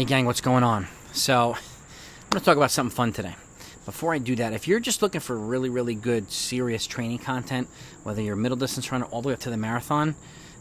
Hey gang, what's going on? So, I'm going to talk about something fun today. Before I do that, if you're just looking for really, really good, serious training content, whether you're a middle distance runner all the way up to the marathon,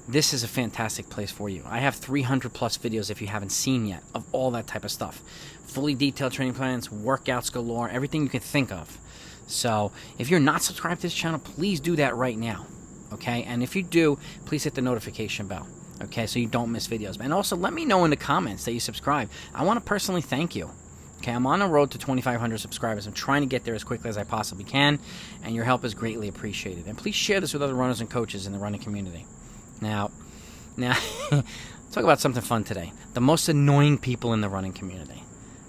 this is a fantastic place for you. I have 300 plus videos, if you haven't seen yet, of all that type of stuff. Fully detailed training plans, workouts galore, everything you can think of. So, if you're not subscribed to this channel, please do that right now. Okay? And if you do, please hit the notification bell. Okay, so you don't miss videos. And also, let me know in the comments that you subscribe. I want to personally thank you. Okay, I'm on the road to 2,500 subscribers. I'm trying to get there as quickly as I possibly can, and your help is greatly appreciated. And please share this with other runners and coaches in the running community. Now, talk about something fun today. The most annoying people in the running community,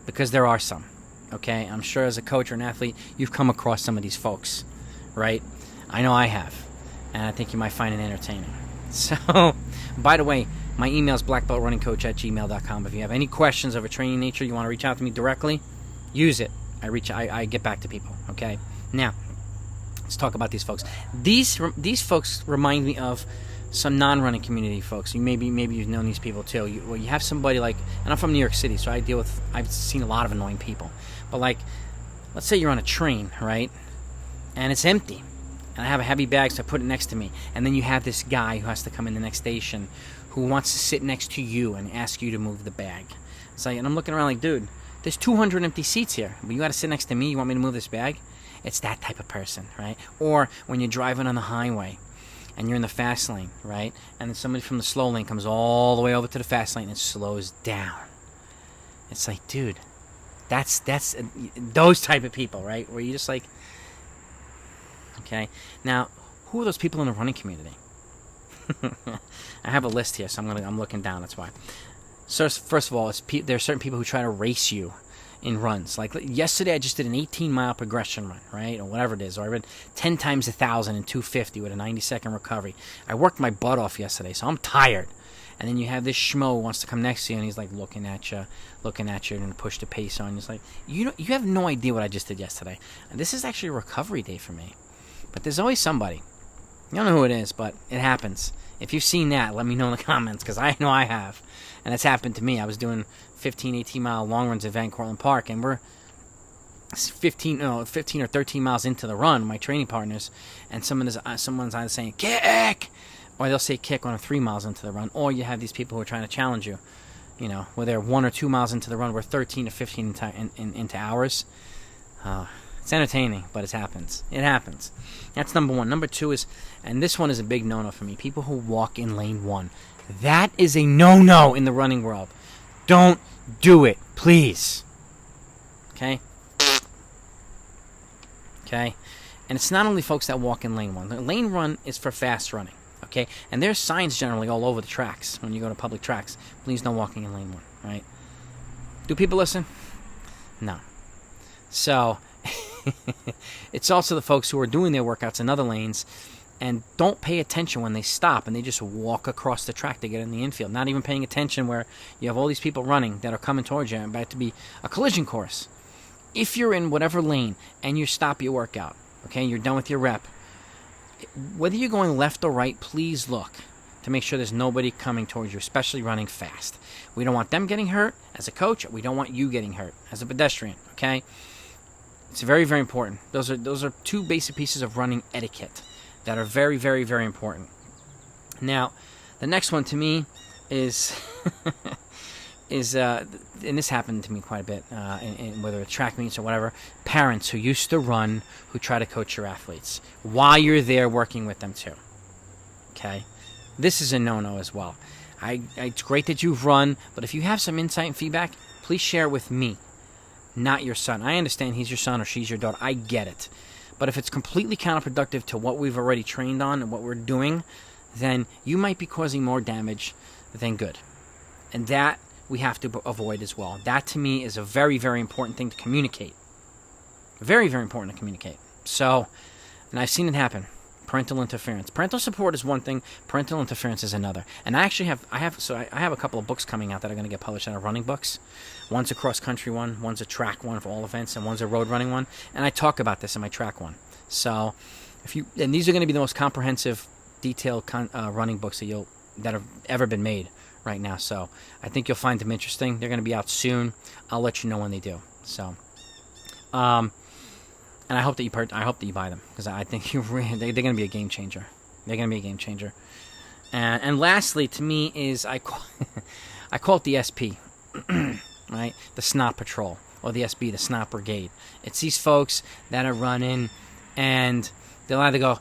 because there are some. Okay, I'm sure as a coach or an athlete, you've come across some of these folks, right? I know I have, and I think you might find it entertaining. So, by the way, my email is blackbeltrunningcoach@gmail.com. If you have any questions of a training nature, you want to reach out to me directly, use it. I get back to people, okay? Now, let's talk about these folks. These folks remind me of some non-running community folks. Maybe you've known these people too. You have somebody like, and I'm from New York City, so I've seen a lot of annoying people. But like, let's say you're on a train, right? And it's empty. And I have a heavy bag, so I put it next to me. And then you have this guy who has to come in the next station who wants to sit next to you and ask you to move the bag. It's like, and I'm looking around like, dude, there's 200 empty seats here, but you got to sit next to me. You want me to move this bag? It's that type of person, right? Or when you're driving on the highway and you're in the fast lane, right? And then somebody from the slow lane comes all the way over to the fast lane and slows down. It's like, dude, that's those type of people, right? Where you just like, okay. Now, who are those people in the running community? I have a list here, so I'm looking down. That's why. So first of all, there are certain people who try to race you in runs. Like yesterday, I just did an 18-mile progression run, right, or whatever it is. Or I ran 10 times 1,000 in 250 with a 90-second recovery. I worked my butt off yesterday, so I'm tired. And then you have this schmo who wants to come next to you, and he's like looking at you, and push the pace on you. It's like you have no idea what I just did yesterday. And this is actually a recovery day for me. But there's always somebody. You don't know who it is, but it happens. If you've seen that, let me know in the comments, because I know I have. And it's happened to me. I was doing 15, 18-mile long runs at Van Cortlandt Park, and we're 15 or 13 miles into the run, my training partners, and someone's either saying, kick! Or they'll say kick when I'm 3 miles into the run. Or you have these people who are trying to challenge you, where they're 1 or 2 miles into the run, we're 13 to 15 into hours. It's entertaining, but it happens. It happens. That's number one. Number two is, and this one is a big no-no for me, people who walk in lane 1. That is a no-no in the running world. Don't do it, please. Okay? Okay? And it's not only folks that walk in lane 1. The lane 1 is for fast running. Okay? And there's signs generally all over the tracks when you go to public tracks. Please no walking in lane 1. Right? Do people listen? No. So, it's also the folks who are doing their workouts in other lanes and don't pay attention when they stop and they just walk across the track to get in the infield, not even paying attention where you have all these people running that are coming towards you and about to be a collision course. If you're in whatever lane and you stop your workout, okay, you're done with your rep, whether you're going left or right, please look to make sure there's nobody coming towards you, especially running fast. We don't want them getting hurt as a coach. We don't want you getting hurt as a pedestrian, okay? It's very, very important. Those are two basic pieces of running etiquette that are very, very, very important. Now, the next one to me is and this happened to me quite a bit, in whether it's track meets or whatever, parents who used to run who try to coach your athletes while you're there working with them too. Okay? This is a no-no as well. It's great that you've run, but if you have some insight and feedback, please share it with me. Not your son. I understand he's your son or she's your daughter. I get it. But if it's completely counterproductive to what we've already trained on and what we're doing, then you might be causing more damage than good. And that we have to avoid as well. That to me is a very, very important thing to communicate. Very, very important to communicate. So, and I've seen it happen. Parental interference. Parental support is one thing. Parental interference is another. And I actually have a couple of books coming out that are going to get published out of running books. One's a cross-country one, one's a track one for all events, and one's a road running one. And I talk about this in my track one. So, and these are going to be the most comprehensive, detailed running books that have ever been made. right now. So I think you'll find them interesting. They're going to be out soon. I'll let you know when they do. So, and I hope that you buy them, because I think they're going to be a game changer. They're going to be a game changer. And lastly, to me, is I call it the SP, right? The Snot Patrol, or the SB, the Snot Brigade. It's these folks that are running, and they'll either go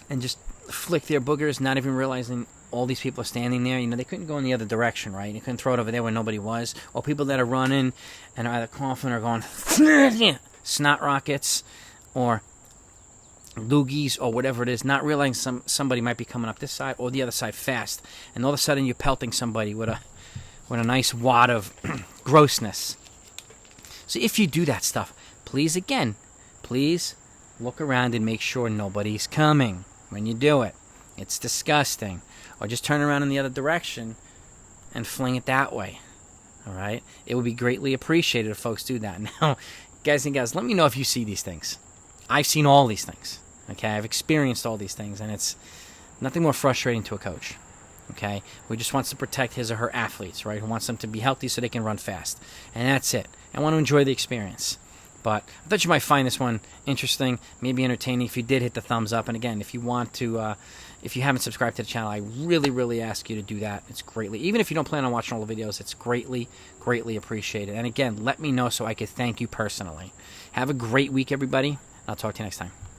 and just flick their boogers, not even realizing all these people are standing there. They couldn't go in the other direction, right? You couldn't throw it over there where nobody was. Or people that are running and are either coughing or going snot rockets or loogies or whatever it is, not realizing somebody might be coming up this side or the other side fast, and all of a sudden you're pelting somebody with a nice wad of grossness. So if you do that stuff, please look around and make sure nobody's coming when you do it. It's disgusting. Or just turn around in the other direction and fling it that way. All right? It would be greatly appreciated if folks do that. Now, guys and gals, let me know if you see these things. I've seen all these things. Okay? I've experienced all these things, and it's nothing more frustrating to a coach. Okay? Who just wants to protect his or her athletes, right? Who wants them to be healthy so they can run fast. And that's it. I want to enjoy the experience. But I thought you might find this one interesting, maybe entertaining. If you did, hit the thumbs up. And again, if you want to, if you haven't subscribed to the channel, I really, really ask you to do that. It's greatly, even if you don't plan on watching all the videos, it's greatly, greatly appreciated. And again, let me know so I can thank you personally. Have a great week, everybody. I'll talk to you next time.